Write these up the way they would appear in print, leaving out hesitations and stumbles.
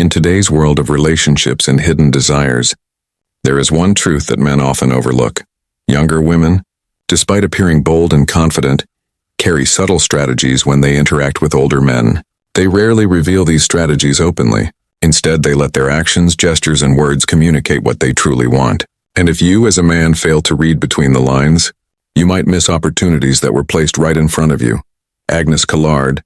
In today's world of relationships and hidden desires, there is one truth that men often overlook. Younger women, despite appearing bold and confident, carry subtle strategies when they interact with older men. They rarely reveal these strategies openly. Instead, they let their actions, gestures, and words communicate what they truly want. And if you, as a man, fail to read between the lines, you might miss opportunities that were placed right in front of you. Agnes Callard,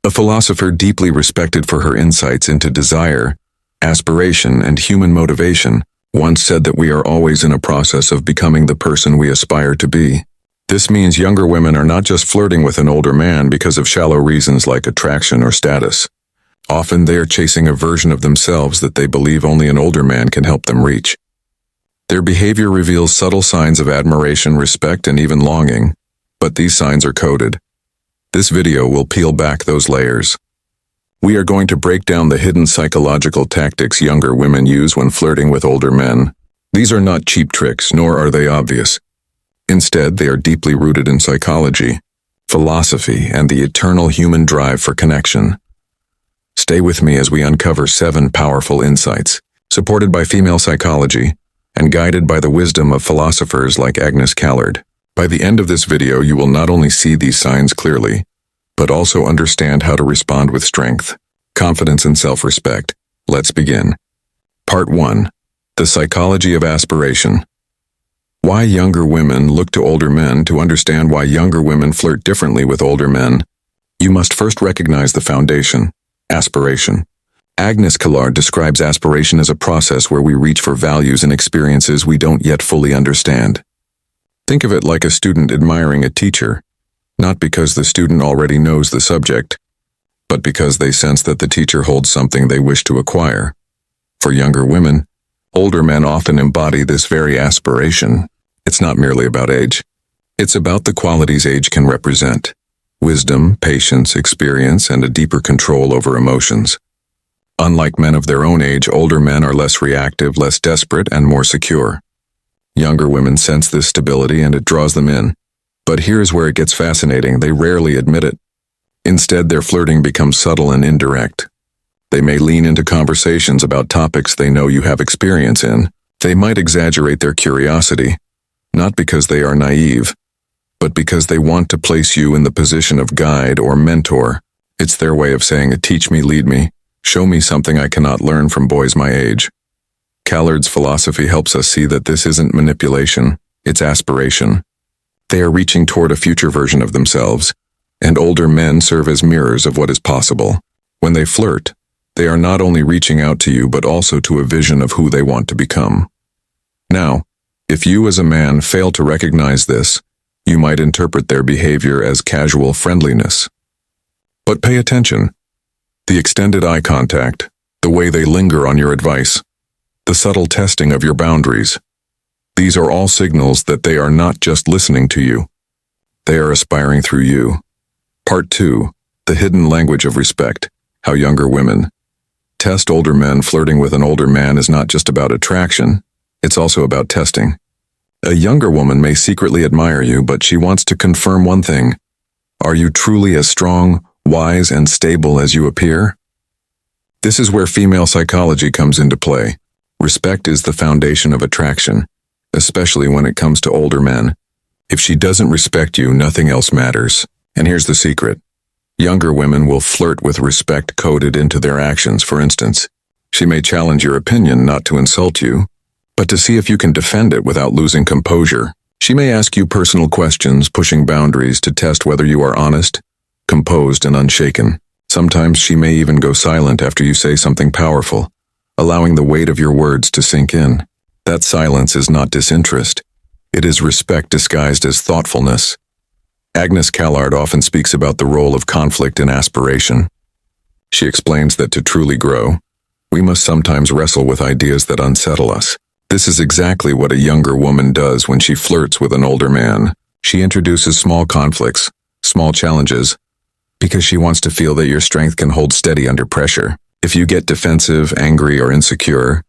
a philosopher deeply respected for her insights into desire, aspiration, and human motivation, once said that we are always in a process of becoming the person we aspire to be. This means younger women are not just flirting with an older man because of shallow reasons like attraction or status. Often they are chasing a version of themselves that they believe only an older man can help them reach. Their behavior reveals subtle signs of admiration, respect, and even longing, but these signs are coded. This video will peel back those layers. We are going to break down the hidden psychological tactics younger women use when flirting with older men. These are not cheap tricks, nor are they obvious. Instead, they are deeply rooted in psychology, philosophy, and the eternal human drive for connection. Stay with me as we uncover 7 powerful insights, supported by female psychology, and guided by the wisdom of philosophers like Agnes Callard. By the end of this video, you will not only see these signs clearly, but also understand how to respond with strength, confidence, and self-respect. Let's begin. Part 1. The Psychology of Aspiration. Why younger women look to older men. To understand why younger women flirt differently with older men, you must first recognize the foundation: aspiration. Agnes Callard describes aspiration as a process where we reach for values and experiences we don't yet fully understand. Think of it like a student admiring a teacher, not because the student already knows the subject, but because they sense that the teacher holds something they wish to acquire. For younger women, older men often embody this very aspiration. It's not merely about age. It's about the qualities age can represent: wisdom, patience, experience, and a deeper control over emotions. Unlike men of their own age, older men are less reactive, less desperate, and more secure. Younger women sense this stability and it draws them in. But here's where it gets fascinating: they rarely admit it. Instead, their flirting becomes subtle and indirect. They may lean into conversations about topics they know you have experience in. They might exaggerate their curiosity, not because they are naive, but because they want to place you in the position of guide or mentor. It's their way of saying, teach me, lead me, show me something I cannot learn from boys my age. Callard's philosophy helps us see that this isn't manipulation, it's aspiration. They are reaching toward a future version of themselves, and older men serve as mirrors of what is possible. When they flirt, they are not only reaching out to you but also to a vision of who they want to become. Now, if you as a man fail to recognize this, you might interpret their behavior as casual friendliness. But pay attention. The extended eye contact, the way they linger on your advice, the subtle testing of your boundaries. These are all signals that they are not just listening to you. They are aspiring through you. Part 2. The hidden language of respect. How younger women test older men. Flirting with an older man is not just about attraction, it's also about testing. A younger woman may secretly admire you, but she wants to confirm one thing: are you truly as strong, wise, and stable as you appear? This is where female psychology comes into play. Respect is the foundation of attraction, especially when it comes to older men. If she doesn't respect you, nothing else matters. And here's the secret: younger women will flirt with respect coded into their actions. For instance, she may challenge your opinion not to insult you, but to see if you can defend it without losing composure. She may ask you personal questions, pushing boundaries to test whether you are honest, composed, and unshaken. Sometimes she may even go silent after you say something powerful, allowing the weight of your words to sink in. That silence is not disinterest. It is respect disguised as thoughtfulness. Agnes Callard often speaks about the role of conflict in aspiration. She explains that to truly grow, we must sometimes wrestle with ideas that unsettle us. This is exactly what a younger woman does when she flirts with an older man. She introduces small conflicts, small challenges, because she wants to feel that your strength can hold steady under pressure. If you get defensive, angry, or insecure,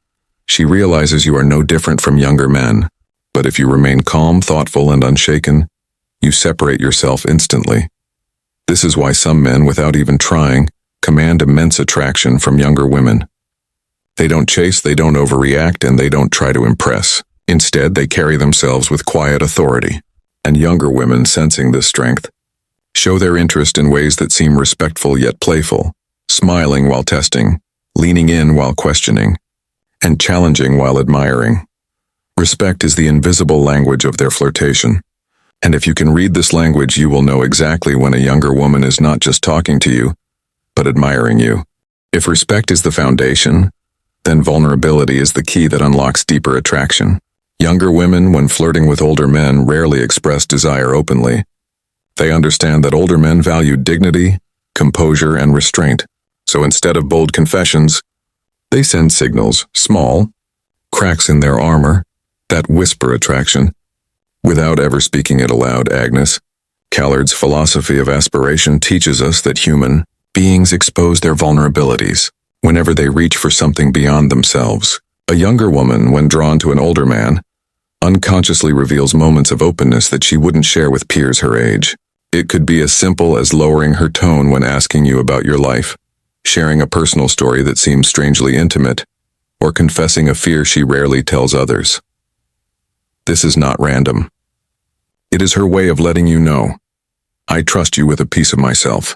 she realizes you are no different from younger men. But if you remain calm, thoughtful, and unshaken, you separate yourself instantly. This is why some men, without even trying, command immense attraction from younger women. They don't chase, they don't overreact, and they don't try to impress. Instead, they carry themselves with quiet authority. And younger women, sensing this strength, show their interest in ways that seem respectful yet playful, smiling while testing, leaning in while questioning, and challenging while admiring. Respect is the invisible language of their flirtation. And if you can read this language, you will know exactly when a younger woman is not just talking to you, but admiring you. If respect is the foundation, then vulnerability is the key that unlocks deeper attraction. Younger women, when flirting with older men, rarely express desire openly. They understand that older men value dignity, composure, and restraint. So instead of bold confessions, they send signals, small, cracks in their armor, that whisper attraction, without ever speaking it aloud. Agnes Callard's philosophy of aspiration teaches us that human beings expose their vulnerabilities whenever they reach for something beyond themselves. A younger woman, when drawn to an older man, unconsciously reveals moments of openness that she wouldn't share with peers her age. It could be as simple as lowering her tone when asking you about your life, sharing a personal story that seems strangely intimate, or confessing a fear she rarely tells others. This is not random. It is her way of letting you know, I trust you with a piece of myself.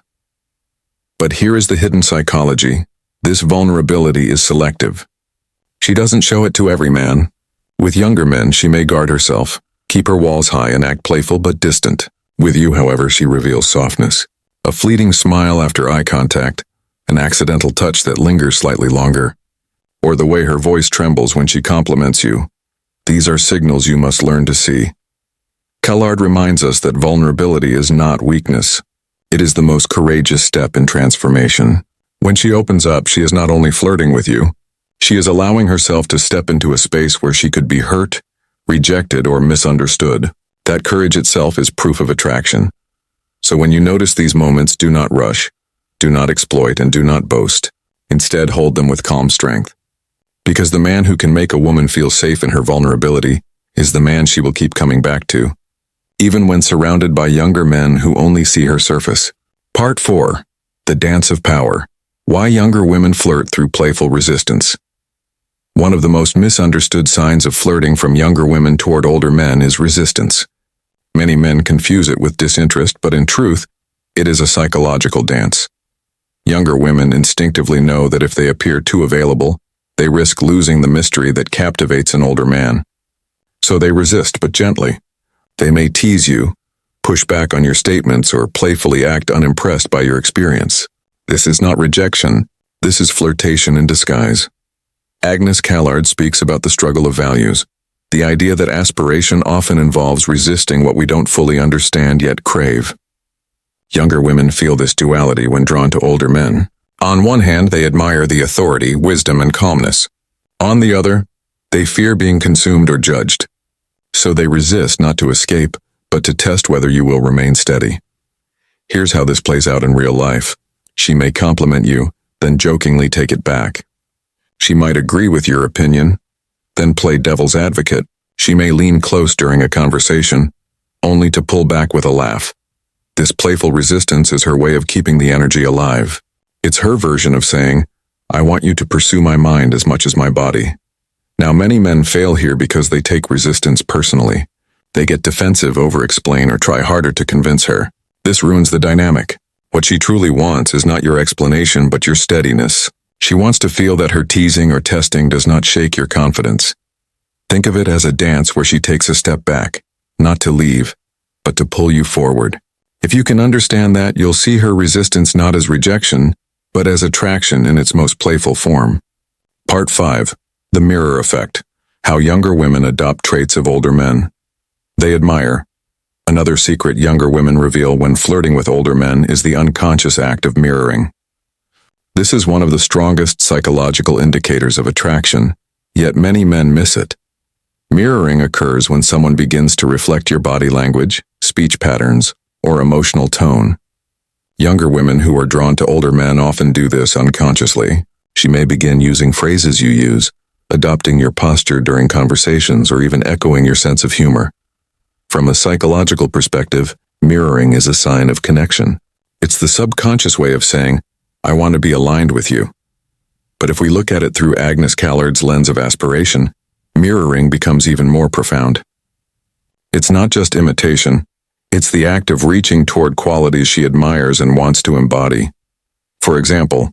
But here is the hidden psychology. This vulnerability is selective. She doesn't show it to every man. With younger men, she may guard herself, keep her walls high, and act playful but distant. With you, however, she reveals softness. A fleeting smile after eye contact, an accidental touch that lingers slightly longer, or the way her voice trembles when she compliments you. These are signals you must learn to see. Callard reminds us that vulnerability is not weakness. It is the most courageous step in transformation. When she opens up, she is not only flirting with you, she is allowing herself to step into a space where she could be hurt, rejected, or misunderstood. That courage itself is proof of attraction. So when you notice these moments, do not rush, do not exploit, and do not boast. Instead, hold them with calm strength. Because the man who can make a woman feel safe in her vulnerability is the man she will keep coming back to, even when surrounded by younger men who only see her surface. Part 4. The Dance of Power. Why younger women flirt through playful resistance. One of the most misunderstood signs of flirting from younger women toward older men is resistance. Many men confuse it with disinterest, but in truth, it is a psychological dance. Younger women instinctively know that if they appear too available, they risk losing the mystery that captivates an older man. So they resist, but gently. They may tease you, push back on your statements, or playfully act unimpressed by your experience. This is not rejection. This is flirtation in disguise. Agnes Callard speaks about the struggle of values, the idea that aspiration often involves resisting what we don't fully understand yet crave. Younger women feel this duality when drawn to older men. On one hand, they admire the authority, wisdom, and calmness. On the other, they fear being consumed or judged. So they resist, not to escape, but to test whether you will remain steady. Here's how this plays out in real life. She may compliment you, then jokingly take it back. She might agree with your opinion, then play devil's advocate. She may lean close during a conversation, only to pull back with a laugh. This playful resistance is her way of keeping the energy alive. It's her version of saying, I want you to pursue my mind as much as my body. Now, many men fail here because they take resistance personally. They get defensive, over-explain, or try harder to convince her. This ruins the dynamic. What she truly wants is not your explanation, but your steadiness. She wants to feel that her teasing or testing does not shake your confidence. Think of it as a dance where she takes a step back, not to leave, but to pull you forward. If you can understand that, you'll see her resistance not as rejection, but as attraction in its most playful form. Part 5. The Mirror Effect. How younger women adopt traits of older men. They admire. Another secret younger women reveal when flirting with older men is the unconscious act of mirroring. This is one of the strongest psychological indicators of attraction, yet many men miss it. Mirroring occurs when someone begins to reflect your body language, speech patterns, or emotional tone. Younger women who are drawn to older men often do this unconsciously. She may begin using phrases you use, adopting your posture during conversations, or even echoing your sense of humor. From a psychological perspective, mirroring is a sign of connection. It's the subconscious way of saying, I want to be aligned with you. But if we look at it through Agnes Callard's lens of aspiration, mirroring becomes even more profound. It's not just imitation, it's the act of reaching toward qualities she admires and wants to embody. For example,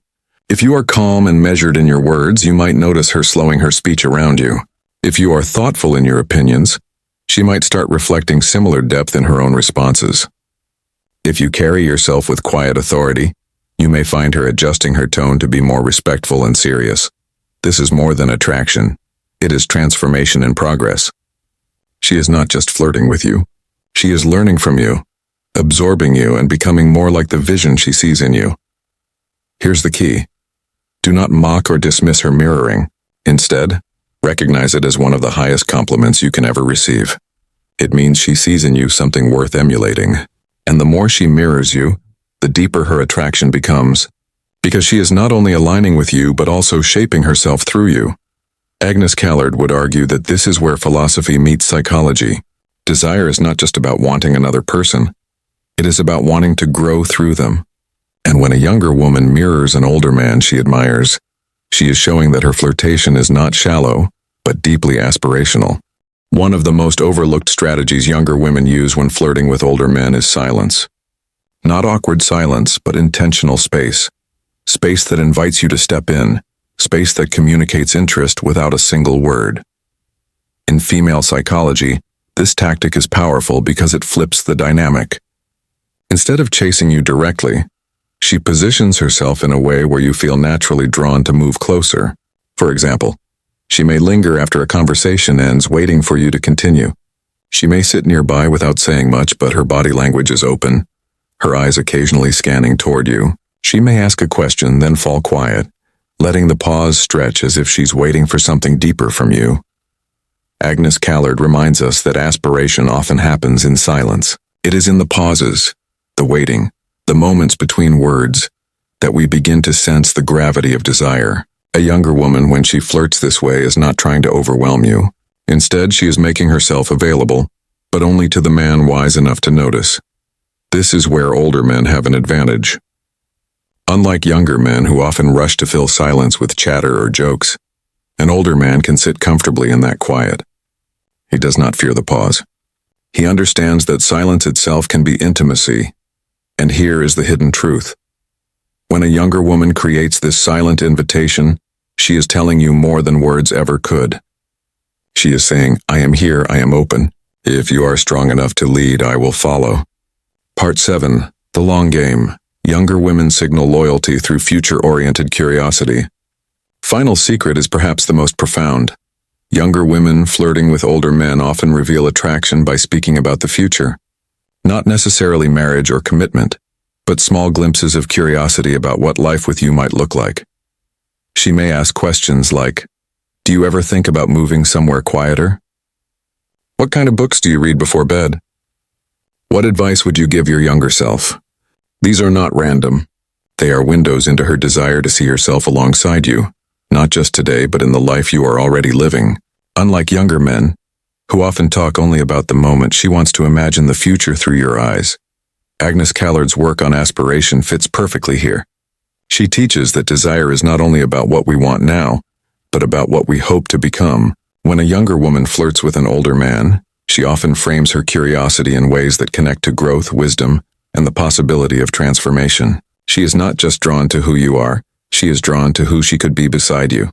if you are calm and measured in your words, you might notice her slowing her speech around you. If you are thoughtful in your opinions, she might start reflecting similar depth in her own responses. If you carry yourself with quiet authority, you may find her adjusting her tone to be more respectful and serious. This is more than attraction. It is transformation in progress. She is not just flirting with you. She is learning from you, absorbing you, and becoming more like the vision she sees in you. Here's the key. Do not mock or dismiss her mirroring. Instead, recognize it as one of the highest compliments you can ever receive. It means she sees in you something worth emulating. And the more she mirrors you, the deeper her attraction becomes, because she is not only aligning with you but also shaping herself through you. Agnes Callard would argue that this is where philosophy meets psychology. Desire is not just about wanting another person. It is about wanting to grow through them. And when a younger woman mirrors an older man she admires, she is showing that her flirtation is not shallow, but deeply aspirational. One of the most overlooked strategies younger women use when flirting with older men is silence. Not awkward silence, but intentional space. Space that invites you to step in. Space that communicates interest without a single word. In female psychology, this tactic is powerful because it flips the dynamic. Instead of chasing you directly, she positions herself in a way where you feel naturally drawn to move closer. For example, she may linger after a conversation ends, waiting for you to continue. She may sit nearby without saying much, but her body language is open, her eyes occasionally scanning toward you. She may ask a question, then fall quiet, letting the pause stretch as if she's waiting for something deeper from you. Agnes Callard reminds us that aspiration often happens in silence. It is in the pauses, the waiting, the moments between words, that we begin to sense the gravity of desire. A younger woman, when she flirts this way, is not trying to overwhelm you. Instead, she is making herself available, but only to the man wise enough to notice. This is where older men have an advantage. Unlike younger men who often rush to fill silence with chatter or jokes, an older man can sit comfortably in that quiet. He does not fear the pause. He understands that silence itself can be intimacy, and here is the hidden truth. When a younger woman creates this silent invitation, she is telling you more than words ever could. She is saying, I am here, I am open. If you are strong enough to lead, I will follow. Part 7. The Long Game. Younger women signal loyalty through future-oriented curiosity. Final secret is perhaps the most profound. Younger women flirting with older men often reveal attraction by speaking about the future. Not necessarily marriage or commitment, but small glimpses of curiosity about what life with you might look like. She may ask questions like, do you ever think about moving somewhere quieter? What kind of books do you read before bed? What advice would you give your younger self? These are not random. They are windows into her desire to see herself alongside you, not just today, but in the life you are already living. Unlike younger men, who often talk only about the moment, she wants to imagine the future through your eyes. Agnes Callard's work on aspiration fits perfectly here. She teaches that desire is not only about what we want now, but about what we hope to become. When a younger woman flirts with an older man, she often frames her curiosity in ways that connect to growth, wisdom, and the possibility of transformation. She is not just drawn to who you are, she is drawn to who she could be beside you.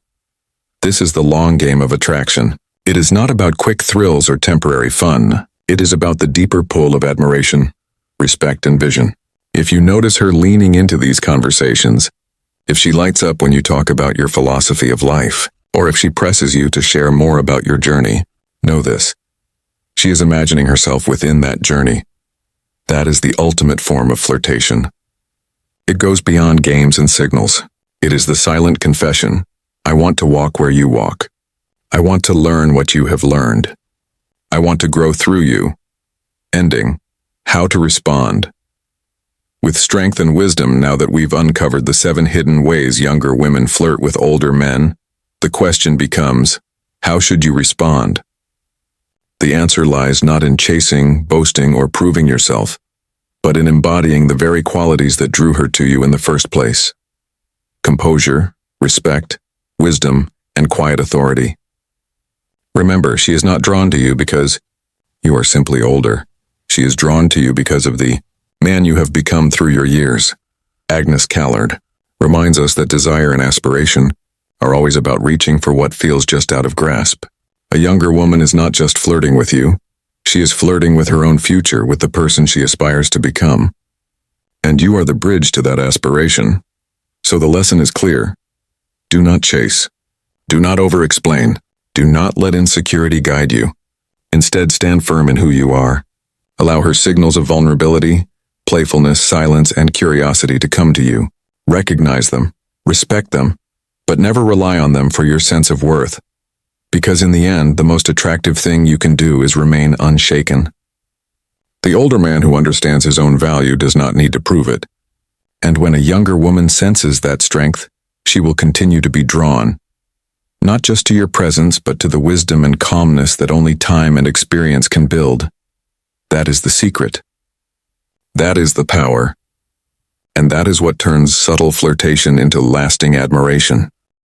This is the long game of attraction. It is not about quick thrills or temporary fun. It is about the deeper pull of admiration, respect, and vision. If you notice her leaning into these conversations, if she lights up when you talk about your philosophy of life, or if she presses you to share more about your journey, know this. She is imagining herself within that journey. That is the ultimate form of flirtation. It goes beyond games and signals. It is the silent confession. I want to walk where you walk. I want to learn what you have learned. I want to grow through you. Ending. How to respond. With strength and wisdom, now that we've uncovered the 7 hidden ways younger women flirt with older men, the question becomes, how should you respond? The answer lies not in chasing, boasting, or proving yourself, but in embodying the very qualities that drew her to you in the first place. Composure, respect, wisdom, and quiet authority. Remember, she is not drawn to you because you are simply older. She is drawn to you because of the man you have become through your years. Agnes Callard reminds us that desire and aspiration are always about reaching for what feels just out of grasp. A younger woman is not just flirting with you, she is flirting with her own future, with the person she aspires to become. And you are the bridge to that aspiration. So the lesson is clear. Do not chase. Do not over-explain. Do not let insecurity guide you. Instead, stand firm in who you are. Allow her signals of vulnerability, playfulness, silence, and curiosity to come to you. Recognize them, respect them, but never rely on them for your sense of worth. Because in the end, the most attractive thing you can do is remain unshaken. The older man who understands his own value does not need to prove it. And when a younger woman senses that strength, she will continue to be drawn, not just to your presence, but to the wisdom and calmness that only time and experience can build. That is the secret. That is the power. And that is what turns subtle flirtation into lasting admiration.